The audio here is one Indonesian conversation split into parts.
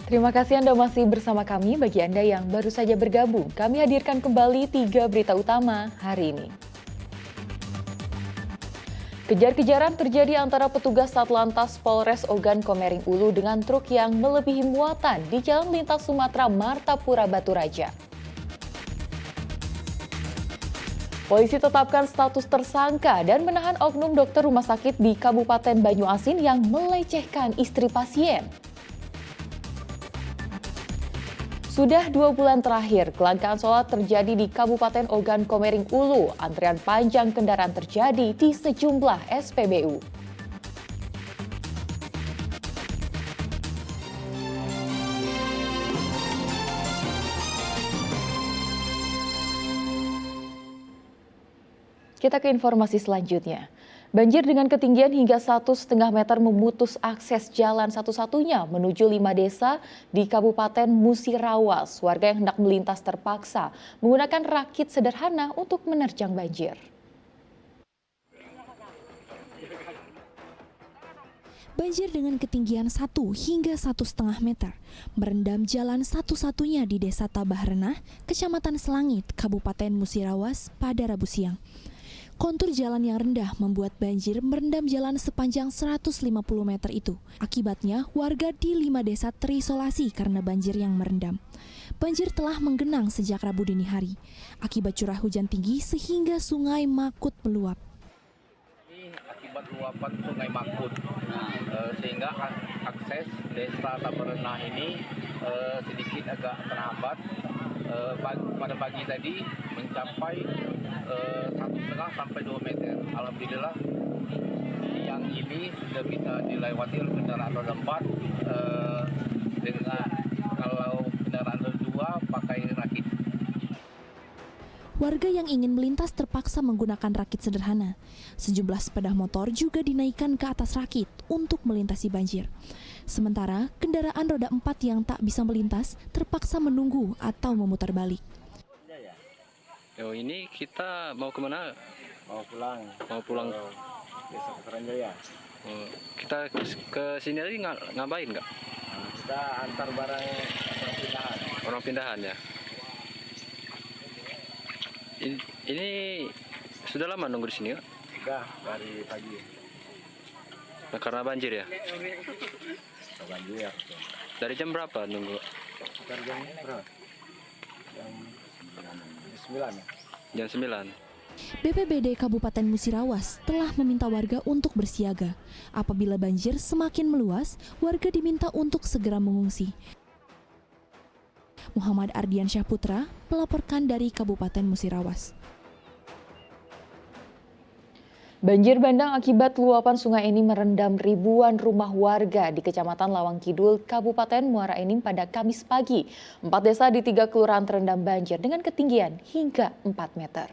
Terima kasih Anda masih bersama kami. Bagi Anda yang baru saja bergabung, kami hadirkan kembali 3 berita utama hari ini. Kejar-kejaran terjadi antara petugas Satlantas Polres Ogan Komering Ulu dengan truk yang melebihi muatan di Jalan Lintas Sumatera Martapura Baturaja. Polisi tetapkan status tersangka dan menahan oknum dokter rumah sakit di Kabupaten Banyuasin yang melecehkan istri pasien. Sudah 2 bulan terakhir, kelangkaan solar terjadi di Kabupaten Ogan Komering Ulu. Antrian panjang kendaraan terjadi di sejumlah SPBU. Kita ke informasi selanjutnya. Banjir dengan ketinggian hingga 1,5 meter memutus akses jalan satu-satunya menuju 5 desa di Kabupaten Musirawas. Warga yang hendak melintas terpaksa menggunakan rakit sederhana untuk menerjang banjir. Banjir dengan ketinggian 1 hingga 1,5 meter merendam jalan satu-satunya di Desa Tabah Renah, Kecamatan Selangit, Kabupaten Musirawas pada Rabu siang. Kontur jalan yang rendah membuat banjir merendam jalan sepanjang 150 meter itu. Akibatnya, warga di 5 desa terisolasi karena banjir yang merendam. Banjir telah menggenang sejak Rabu dini hari, akibat curah hujan tinggi sehingga Sungai Makut meluap. Ini akibat luapan Sungai Makut, sehingga akses desa Tabarenah ini sedikit agak terhambat. Pada pagi tadi mencapai 1,5 sampai 2 meter. Alhamdulillah siang ini sudah bisa dilewati oleh kendaraan roda 4 dengan kalau kendaraan roda 2 pakai rakit. Warga yang ingin melintas terpaksa menggunakan rakit sederhana. Sejumlah sepeda motor juga dinaikkan ke atas rakit untuk melintasi banjir. Sementara kendaraan roda 4 yang tak bisa melintas terpaksa menunggu atau memutar balik. Ini kita mau kemana? Mau pulang. Mau pulang. Desa Keteranjaya. Kita ke sini tadi ngapain nggak? Kita antar barang orang pindahan. Orang pindahan ya. Ini sudah lama nunggu di sini ya? Sudah dari pagi. Nah, karena banjir ya? Banjir. Dari jam berapa nunggu? Sekitar jam berapa? Jam 9 ya. Jam 9. BPBD Kabupaten Musirawas telah meminta warga untuk bersiaga. Apabila banjir semakin meluas, warga diminta untuk segera mengungsi. Muhammad Ardian Syahputra melaporkan dari Kabupaten Musirawas. Banjir bandang akibat luapan sungai ini merendam ribuan rumah warga di Kecamatan Lawang Kidul, Kabupaten Muara Enim pada Kamis pagi. 4 desa di 3 kelurahan terendam banjir dengan ketinggian hingga 4 meter.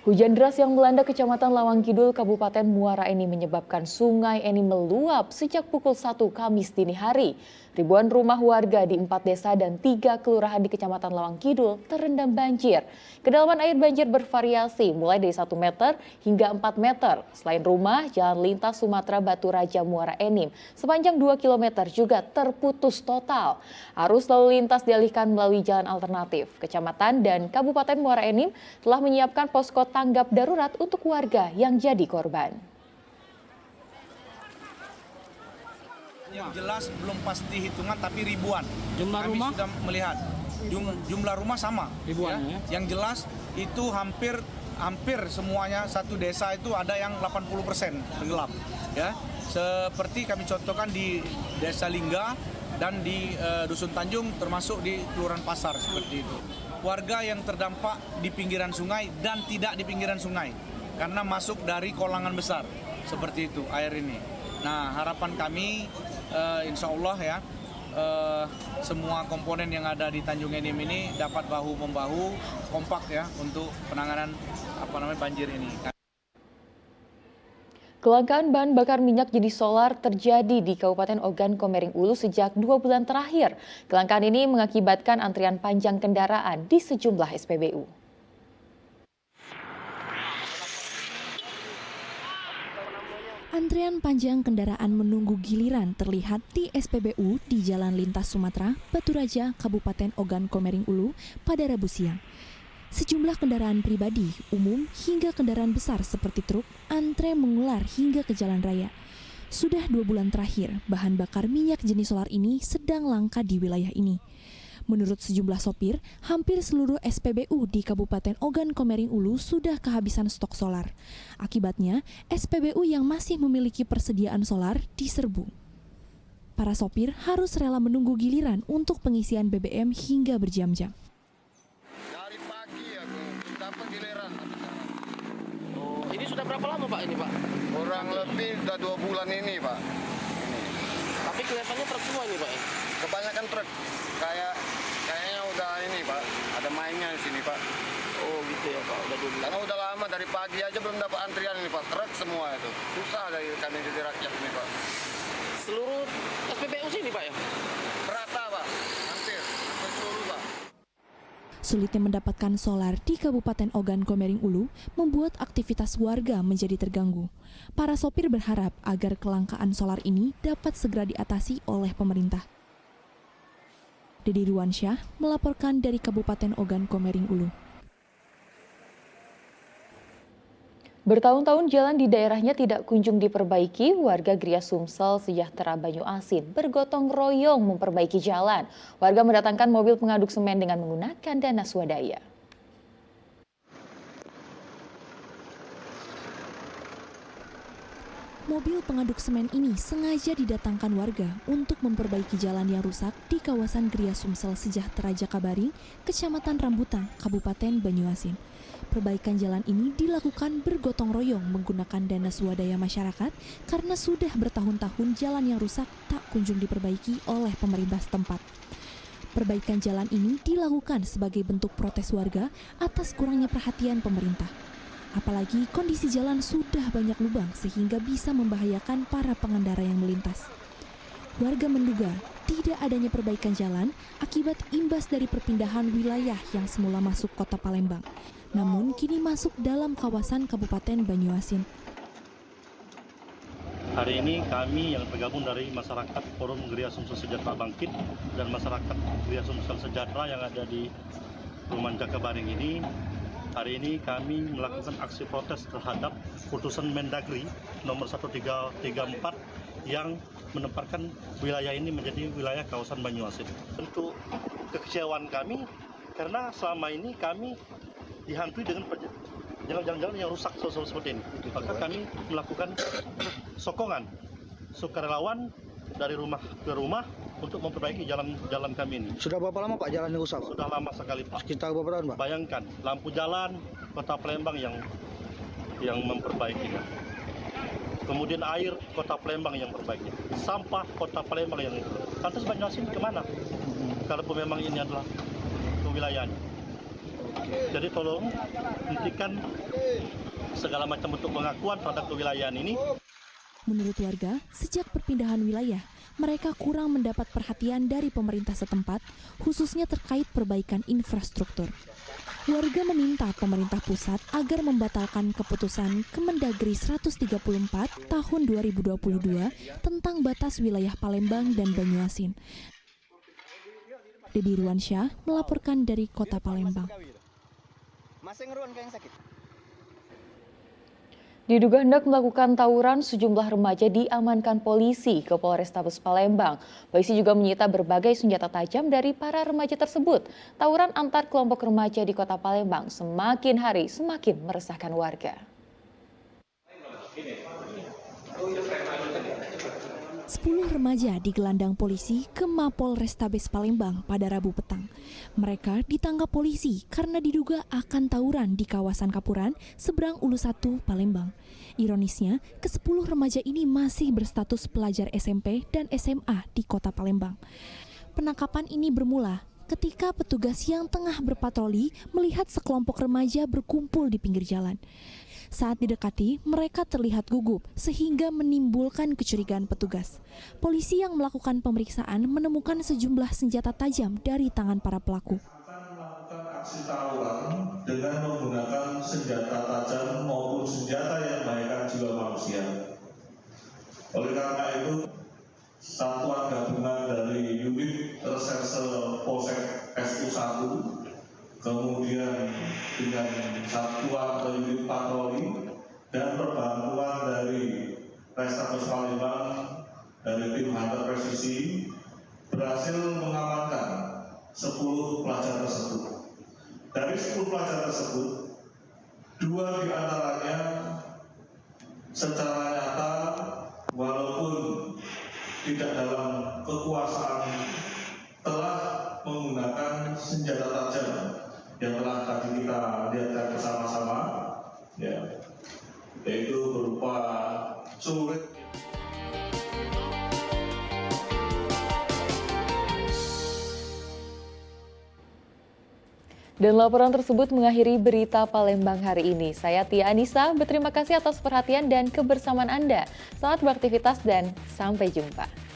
Hujan deras yang melanda Kecamatan Lawang Kidul, Kabupaten Muara Enim menyebabkan sungai Enim meluap sejak pukul 1 Kamis dini hari. Ribuan rumah warga di 4 desa dan 3 kelurahan di Kecamatan Lawang Kidul terendam banjir. Kedalaman air banjir bervariasi mulai dari 1 meter hingga 4 meter. Selain rumah, jalan lintas Sumatera Baturaja Muara Enim sepanjang 2 km juga terputus total. Arus lalu lintas dialihkan melalui jalan alternatif. Kecamatan dan Kabupaten Muara Enim telah menyiapkan posko tanggap darurat untuk warga yang jadi korban. Yang jelas belum pasti hitungan tapi ribuan. Jumlah Kami rumah? sudah melihat jumlah rumah sama. Ribuan ya? Yang jelas itu hampir semuanya satu desa itu ada yang 80% tenggelam. Ya, seperti kami contohkan di Desa Lingga dan di Dusun Tanjung termasuk di Kelurahan Pasar seperti itu. Warga yang terdampak di pinggiran sungai dan tidak di pinggiran sungai karena masuk dari kolangan besar seperti itu air ini. Nah, harapan kami insya Allah ya semua komponen yang ada di Tanjung Enim ini dapat bahu-membahu kompak ya untuk penanganan banjir ini. Kelangkaan bahan bakar minyak jenis solar terjadi di Kabupaten Ogan Komering Ulu sejak 2 bulan terakhir. Kelangkaan ini mengakibatkan antrian panjang kendaraan di sejumlah SPBU. Antrean panjang kendaraan menunggu giliran terlihat di SPBU di Jalan Lintas Sumatera, Batu Raja, Kabupaten Ogan Komering Ulu pada Rabu siang. Sejumlah kendaraan pribadi, umum, hingga kendaraan besar seperti truk antre mengular hingga ke jalan raya. Sudah 2 bulan terakhir, bahan bakar minyak jenis solar ini sedang langka di wilayah ini. Menurut sejumlah sopir, hampir seluruh SPBU di Kabupaten Ogan Komering Ulu sudah kehabisan stok solar. Akibatnya, SPBU yang masih memiliki persediaan solar diserbu. Para sopir harus rela menunggu giliran untuk pengisian BBM hingga berjam-jam. Dari pagi aku dapat giliran. Oh, ini sudah berapa lama Pak ini Pak? Kurang lebih udah 2 bulan ini Pak. Tapi kelihatannya truk semua ini Pak. Kebanyakan truk. Kayaknya udah ini Pak. Ada mainnya di sini Pak. Oh gitu ya Pak, udah 2 bulan. Karena udah lama dari pagi aja belum dapat antrian ini Pak. Truk semua itu. Susah dari kami jadi rakyat ini Pak. Seluruh SPBU sini Pak ya? Merata Pak. Hampir seluruh Pak. Sulitnya mendapatkan solar di Kabupaten Ogan Komering Ulu membuat aktivitas warga menjadi terganggu. Para sopir berharap agar kelangkaan solar ini dapat segera diatasi oleh pemerintah. Dedi Ruansyah melaporkan dari Kabupaten Ogan Komering Ulu. Bertahun-tahun jalan di daerahnya tidak kunjung diperbaiki, warga Gria Sumsel Sejahtera Banyuasin bergotong royong memperbaiki jalan. Warga mendatangkan mobil pengaduk semen dengan menggunakan dana swadaya. Mobil pengaduk semen ini sengaja didatangkan warga untuk memperbaiki jalan yang rusak di kawasan Gria Sumsel Sejahtera Jakabaring, Kecamatan Rambutan, Kabupaten Banyuasin. Perbaikan jalan ini dilakukan bergotong royong menggunakan dana swadaya masyarakat karena sudah bertahun-tahun jalan yang rusak tak kunjung diperbaiki oleh pemerintah setempat. Perbaikan jalan ini dilakukan sebagai bentuk protes warga atas kurangnya perhatian pemerintah. Apalagi kondisi jalan sudah banyak lubang sehingga bisa membahayakan para pengendara yang melintas. Warga menduga tidak adanya perbaikan jalan akibat imbas dari perpindahan wilayah yang semula masuk kota Palembang, namun kini masuk dalam kawasan Kabupaten Banyuasin. Hari ini kami yang tergabung dari masyarakat Forum Gria Sumsel Sejahtera Bangkit dan masyarakat Gria Sumsel Sejahtera yang ada di Perumahan Jakabaring ini, hari ini kami melakukan aksi protes terhadap putusan Mendagri nomor 1334 yang menempatkan wilayah ini menjadi wilayah kawasan Banyuasin. Untuk kekecewaan kami karena selama ini kami dihantui dengan jalan-jalan yang rusak seperti ini. Maka kami melakukan sokongan sukarelawan dari rumah ke rumah untuk memperbaiki jalan kami ini. Sudah berapa lama Pak jalan yang rusak? Sudah lama sekali Pak. Sekitar berapa tahun Pak? Bayangkan lampu jalan Kota Palembang yang memperbaikinya. Kemudian air Kota Palembang yang memperbaiki. Sampah Kota Palembang yang lantas Banyuasin kemana? Kalau memang ini adalah wilayahnya. Jadi tolong hentikan segala macam bentuk pengakuan terhadap kewilayahan ini. Menurut warga, sejak perpindahan wilayah, mereka kurang mendapat perhatian dari pemerintah setempat, khususnya terkait perbaikan infrastruktur. Warga meminta pemerintah pusat agar membatalkan keputusan Kemendagri 134 tahun 2022 tentang batas wilayah Palembang dan Banyuasin. Dedi Ruansyah melaporkan dari Kota Palembang. Diduga hendak melakukan tawuran, sejumlah remaja diamankan polisi ke Polrestabes Palembang. Polisi juga menyita berbagai senjata tajam dari para remaja tersebut. Tawuran antar kelompok remaja di Kota Palembang semakin hari semakin meresahkan warga. 10 remaja digelandang polisi ke Mapol Restabes Palembang pada Rabu petang. Mereka ditangkap polisi karena diduga akan tawuran di kawasan Kapuran, seberang Ulu 1, Palembang. Ironisnya, ke-10 remaja ini masih berstatus pelajar SMP dan SMA di Kota Palembang. Penangkapan ini bermula ketika petugas yang tengah berpatroli melihat sekelompok remaja berkumpul di pinggir jalan. Saat didekati, mereka terlihat gugup sehingga menimbulkan kecurigaan petugas. Polisi yang melakukan pemeriksaan menemukan sejumlah senjata tajam dari tangan para pelaku. Akan melakukan aksi tawuran dengan menggunakan senjata tajam maupun senjata yang membahayakan jiwa manusia. Oleh karena itu, Satuan Gabungan dari Unit Reserse Polsek SU1, kemudian dengan Satuan atau Unit Patroli dan perbantuan dari Restabes Palembang dari tim Hunter Presisi berhasil mengamankan 10 pelajar tersebut. Dari 10 pelajar tersebut, 2 diantaranya secara nyata walaupun tidak dalam kekuasaan telah menggunakan senjata tajam yang telah tadi kita lihatkan bersama-sama, ya, yaitu berupa celurit. Dan laporan tersebut mengakhiri berita Palembang hari ini. Saya Tia Anissa, berterima kasih atas perhatian dan kebersamaan Anda. Selamat beraktivitas dan sampai jumpa.